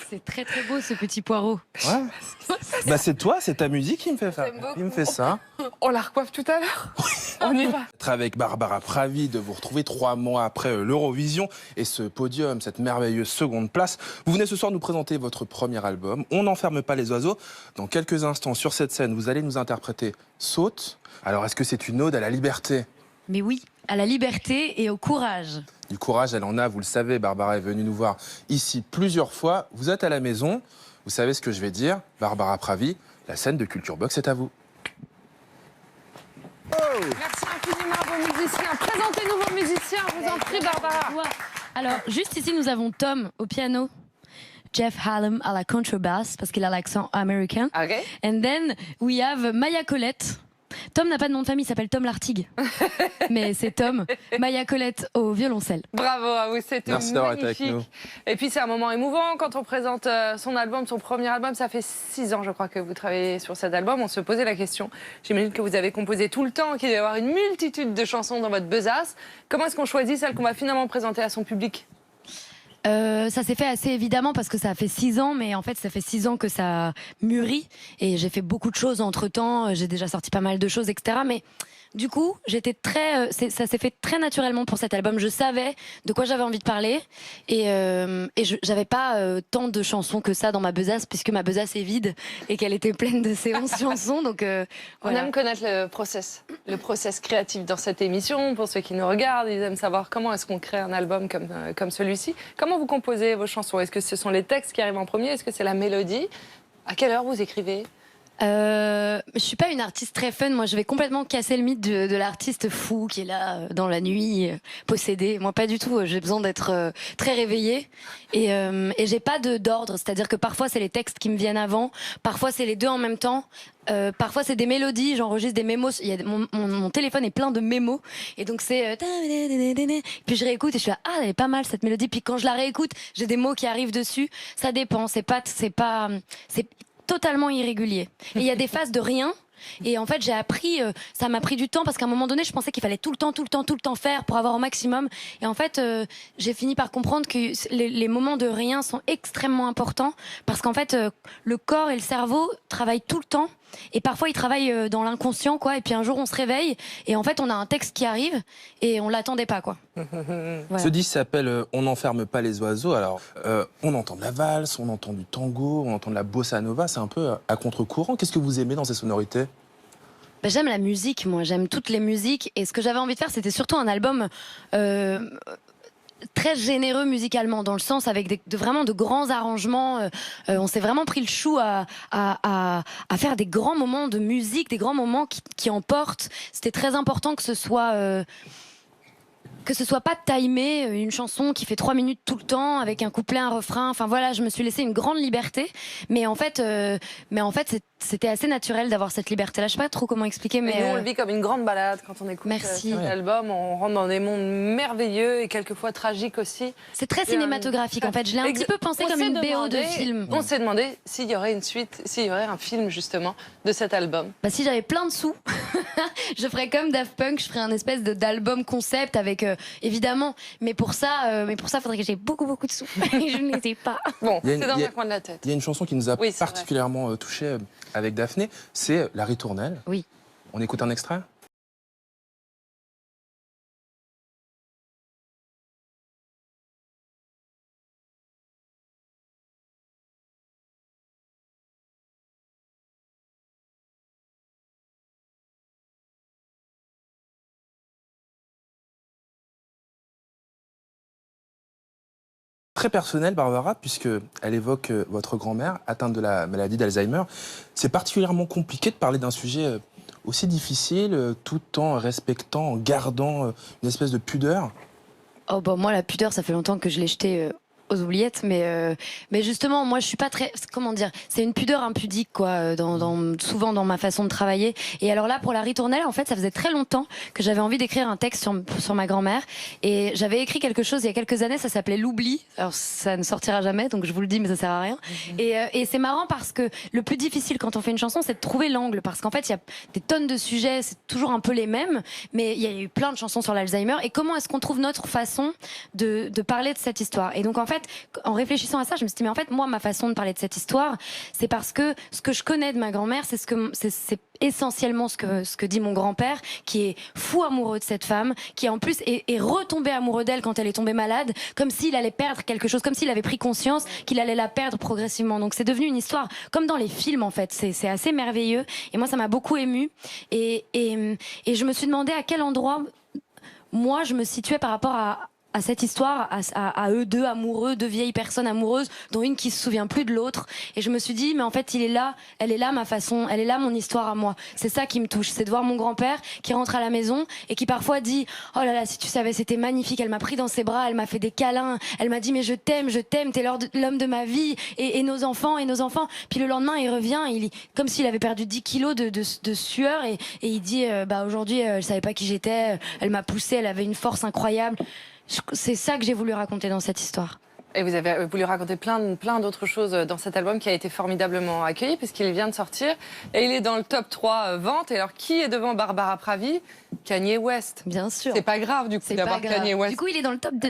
C'est très très beau ce petit poireau. Ouais. Bah c'est toi, c'est ta musique qui me fait faire. Qui me fait ça. On la recoiffe tout à l'heure. On y va. Être avec Barbara Pravi, de vous retrouver 3 mois après l'Eurovision et ce podium, cette merveilleuse seconde place. Vous venez ce soir nous présenter votre premier album, On n'enferme pas les oiseaux. Dans quelques instants, sur cette scène, vous allez nous interpréter Saute. Alors, est-ce que c'est une ode à la liberté? Mais oui, à la liberté et au courage. Du courage, elle en a, vous le savez, Barbara est venue nous voir ici plusieurs fois. Vous êtes à la maison, vous savez ce que je vais dire. Barbara Pravi, la scène de Culture Box est à vous. Oh. Merci infiniment à vos musiciens. Présentez-nous vos musiciens, je vous en prie, Barbara. Alors, juste ici, nous avons Tom au piano, Jeff Hallam à la contrebass, parce qu'il a l'accent américain. Okay. And then, we have Maya Colette. Tom n'a pas de nom de famille, il s'appelle Tom Lartigue. Mais c'est Tom. Maya Colette au violoncelle. Bravo à vous, c'était Merci d'avoir été magnifique. avec nous. Et puis c'est un moment émouvant quand on présente son album, son premier album. Ça fait 6 ans, je crois, que vous travaillez sur cet album. On se posait la question. J'imagine que vous avez composé tout le temps, qu'il doit y avoir une multitude de chansons dans votre besace. Comment est-ce qu'on choisit celle qu'on va finalement présenter à son public ? Ça s'est fait assez évidemment parce que ça a fait 6 ans, mais en fait ça fait 6 ans que ça mûrit et j'ai fait beaucoup de choses entre temps, j'ai déjà sorti pas mal de choses, etc. Mais du coup, j'étais très, ça s'est fait très naturellement pour cet album. Je savais de quoi j'avais envie de parler et j'avais pas tant de chansons que ça dans ma besace puisque ma besace est vide et qu'elle était pleine de ces 11 chansons. Donc On voilà. aime connaître le process créatif dans cette émission. Pour ceux qui nous regardent, ils aiment savoir comment est-ce qu'on crée un album comme celui-ci. Comment vous composez vos chansons? Est-ce que ce sont les textes qui arrivent en premier? Est-ce que c'est la mélodie? À quelle heure vous écrivez? Je suis pas une artiste très fun. Moi, je vais complètement casser le mythe de l'artiste fou qui est là dans la nuit, possédé. Moi, pas du tout. J'ai besoin d'être très réveillée et j'ai pas d'ordre. C'est-à-dire que parfois c'est les textes qui me viennent avant, parfois c'est les deux en même temps. Parfois c'est des mélodies, j'enregistre des mémos. Il y a mon téléphone est plein de mémos et donc c'est puis je réécoute et je suis là, ah elle est pas mal cette mélodie. Puis quand je la réécoute, j'ai des mots qui arrivent dessus. Ça dépend. C'est totalement irrégulier. Et il y a des phases de rien. Et en fait, j'ai appris, ça m'a pris du temps parce qu'à un moment donné, je pensais qu'il fallait tout le temps faire pour avoir au maximum. Et en fait, j'ai fini par comprendre que les moments de rien sont extrêmement importants parce qu'en fait, le corps et le cerveau travaillent tout le temps. Et parfois, ils travaillent dans l'inconscient, quoi. Et puis un jour, on se réveille et en fait, on a un texte qui arrive et on l'attendait pas, quoi. Voilà. Ce disque s'appelle On n'enferme pas les oiseaux. Alors, on entend de la valse, on entend du tango, on entend de la bossa nova. C'est un peu à contre-courant. Qu'est-ce que vous aimez dans ces sonorités? Ben, j'aime la musique, moi. J'aime toutes les musiques. Et ce que j'avais envie de faire, c'était surtout un album très généreux musicalement, dans le sens avec vraiment de grands arrangements. On s'est vraiment pris le chou à faire des grands moments de musique, des grands moments qui emportent. C'était très important que ce soit pas timé, une chanson qui fait 3 minutes tout le temps avec un couplet, un refrain. Enfin voilà, je me suis laissé une grande liberté, mais en fait c'était assez naturel d'avoir cette liberté-là. Je sais pas trop comment expliquer, mais nous on le vit comme une grande balade quand on écoute cet album. On rentre dans des mondes merveilleux et quelquefois tragiques aussi. C'est très cinématographique en fait. Je l'ai un petit peu pensé comme une BO de film. On s'est demandé s'il y aurait une suite, s'il y aurait un film justement de cet album. Bah si j'avais plein de sous, je ferais comme Daft Punk, je ferais un espèce d'album concept avec évidemment, mais pour ça, faudrait que j'ai beaucoup de sous. Je ne les ai pas. Bon, c'est dans un coin de la tête. Il y a une chanson qui nous a particulièrement touchés avec Daphné, c'est La Ritournelle. Oui. On écoute un extrait ? Très personnelle, Barbara, puisqu'elle évoque votre grand-mère atteinte de la maladie d'Alzheimer. C'est particulièrement compliqué de parler d'un sujet aussi difficile, tout en respectant, en gardant une espèce de pudeur. Oh bah moi, la pudeur, ça fait longtemps que je l'ai jetée aux oubliettes, mais justement, moi, je suis pas très, comment dire, c'est une pudeur impudique, quoi, souvent dans ma façon de travailler. Et alors là, pour La Ritournelle, en fait, ça faisait très longtemps que j'avais envie d'écrire un texte sur ma grand-mère, et j'avais écrit quelque chose il y a quelques années, ça s'appelait L'oubli. Alors ça ne sortira jamais, donc je vous le dis, mais ça sert à rien. Et c'est marrant parce que le plus difficile quand on fait une chanson, c'est de trouver l'angle, parce qu'en fait, il y a des tonnes de sujets, c'est toujours un peu les mêmes, mais il y a eu plein de chansons sur l'Alzheimer. Et comment est-ce qu'on trouve notre façon de parler de cette histoire? Et donc en fait, fait, en réfléchissant à ça, je me suis dit, mais en fait, moi, ma façon de parler de cette histoire, c'est parce que ce que je connais de ma grand-mère, c'est essentiellement ce que dit mon grand-père, qui est fou amoureux de cette femme, qui en plus est retombé amoureux d'elle quand elle est tombée malade, comme s'il allait perdre quelque chose, comme s'il avait pris conscience qu'il allait la perdre progressivement. Donc c'est devenu une histoire comme dans les films en fait. C'est assez merveilleux et moi ça m'a beaucoup émue et je me suis demandé à quel endroit moi je me situais par rapport à cette histoire, à eux deux amoureux, deux vieilles personnes amoureuses, dont une qui se souvient plus de l'autre. Et je me suis dit, mais en fait, il est là, elle est là ma façon, elle est là mon histoire à moi. C'est ça qui me touche, c'est de voir mon grand-père qui rentre à la maison et qui parfois dit, oh là là, si tu savais, c'était magnifique, elle m'a pris dans ses bras, elle m'a fait des câlins, elle m'a dit, mais je t'aime, t'es l'homme de ma vie, et nos enfants. Puis le lendemain, il revient, comme s'il avait perdu 10 kilos de sueur, et il dit, bah aujourd'hui, elle savait pas qui j'étais, elle m'a poussée, elle avait une force incroyable. C'est ça que j'ai voulu raconter dans cette histoire. Et vous avez voulu raconter plein d'autres choses dans cet album qui a été formidablement accueilli puisqu'il vient de sortir et il est dans le top 3 ventes. Et alors, qui est devant Barbara Pravi? Kanye West. Bien sûr. C'est pas grave du coup d'avoir Kanye West. Du coup, il est dans le top 2.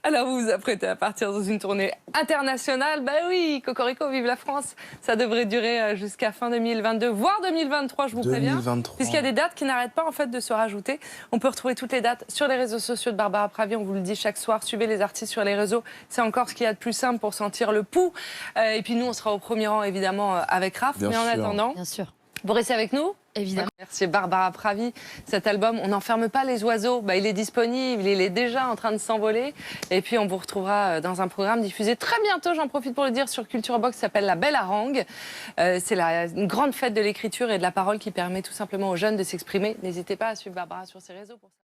Alors, vous vous apprêtez à partir dans une tournée internationale. Bah oui, Cocorico, vive la France. Ça devrait durer jusqu'à fin 2022, voire 2023, je vous préviens. Puisqu'il y a des dates qui n'arrêtent pas en fait de se rajouter. On peut retrouver toutes les dates sur les réseaux sociaux de Barbara Pravi. On vous le dit chaque soir. Suivez les artistes sur les réseaux. C'est encore ce qu'il y a de plus simple pour sentir le pouls. Et puis nous, on sera au premier rang évidemment avec Raph. Mais en attendant, bien sûr, vous restez avec nous. Évidemment. Merci Barbara Pravi. Cet album, On n'enferme pas les oiseaux, il est disponible, il est déjà en train de s'envoler. Et puis on vous retrouvera dans un programme diffusé très bientôt, j'en profite pour le dire, sur Culture Box, qui s'appelle La Belle Harangue. C'est une grande fête de l'écriture et de la parole qui permet tout simplement aux jeunes de s'exprimer. N'hésitez pas à suivre Barbara sur ses réseaux pour ça.